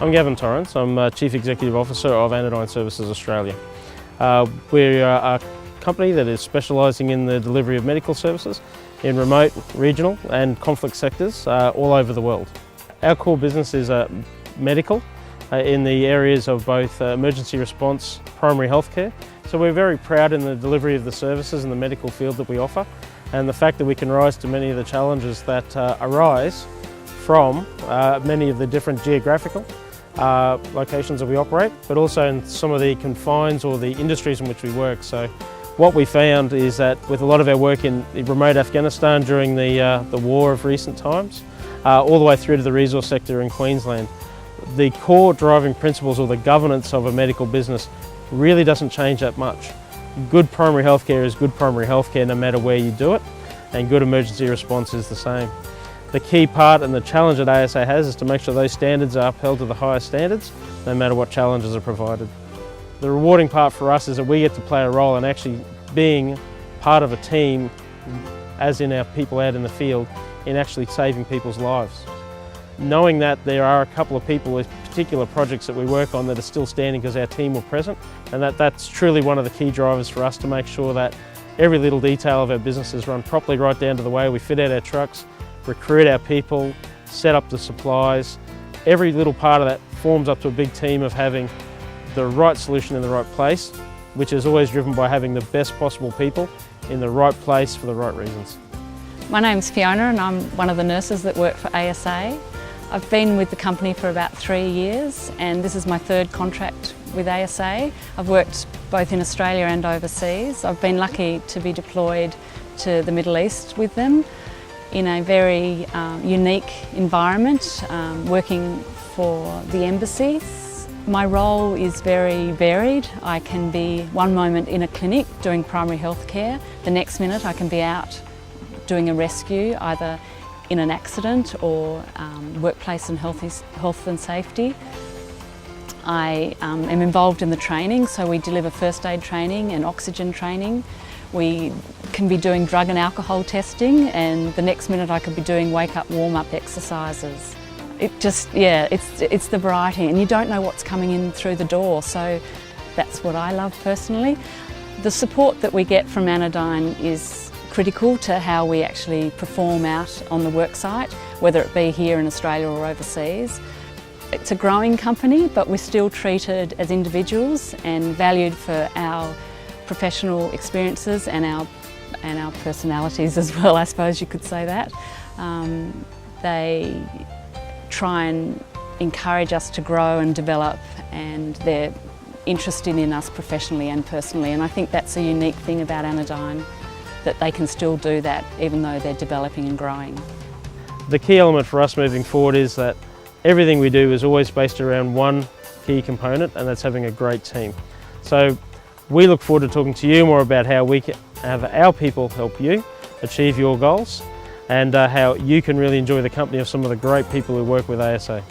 I'm Gavin Torrance. I'm Chief Executive Officer of Anodyne Services Australia. We are a company that is specialising in the delivery of medical services in remote, regional and conflict sectors all over the world. Our core business is medical in the areas of both emergency response, primary healthcare. So we're very proud in the delivery of the services in the medical field that we offer, and the fact that we can rise to many of the challenges that arise from many of the different geographical locations that we operate, but also in some of the confines or the industries in which we work. So what we found is that with a lot of our work in remote Afghanistan during the war of recent times, all the way through to the resource sector in Queensland, the core driving principles or the governance of a medical business really doesn't change that much. Good primary healthcare is good primary healthcare no matter where you do it, and good emergency response is the same. The key part and the challenge that ASA has is to make sure those standards are upheld to the highest standards, no matter what challenges are provided. The rewarding part for us is that we get to play a role in actually being part of a team, as in our people out in the field, in actually saving people's lives. Knowing that there are a couple of people with particular projects that we work on that are still standing because our team were present, and that's truly one of the key drivers for us to make sure that every little detail of our business is run properly, right down to the way we fit out our trucks, recruit our people, set up the supplies. Every little part of that forms up to a big team of having the right solution in the right place, which is always driven by having the best possible people in the right place for the right reasons. My name's Fiona and I'm one of the nurses that work for ASA. I've been with the company for about 3 years and this is my third contract with ASA. I've worked both in Australia and overseas. I've been lucky to be deployed to the Middle East with them in a very unique environment, working for the embassies. My role is very varied. I can be one moment in a clinic doing primary health care, the next minute I can be out doing a rescue, either in an accident or workplace and health and safety. I am involved in the training, so we deliver first aid training and oxygen training. We can be doing drug and alcohol testing, and the next minute I could be doing wake-up warm-up exercises. It's the variety, and you don't know what's coming in through the door, so that's what I love personally. The support that we get from Anodyne is critical to how we actually perform out on the work site, whether it be here in Australia or overseas. It's a growing company, but we're still treated as individuals and valued for our professional experiences and our personalities as well, I suppose you could say that. They try and encourage us to grow and develop, and they're interested in us professionally and personally, and I think that's a unique thing about Anodyne, that they can still do that even though they're developing and growing. The key element for us moving forward is that everything we do is always based around one key component, and that's having a great team. So we look forward to talking to you more about how we can have our people help you achieve your goals, and how you can really enjoy the company of some of the great people who work with ASA.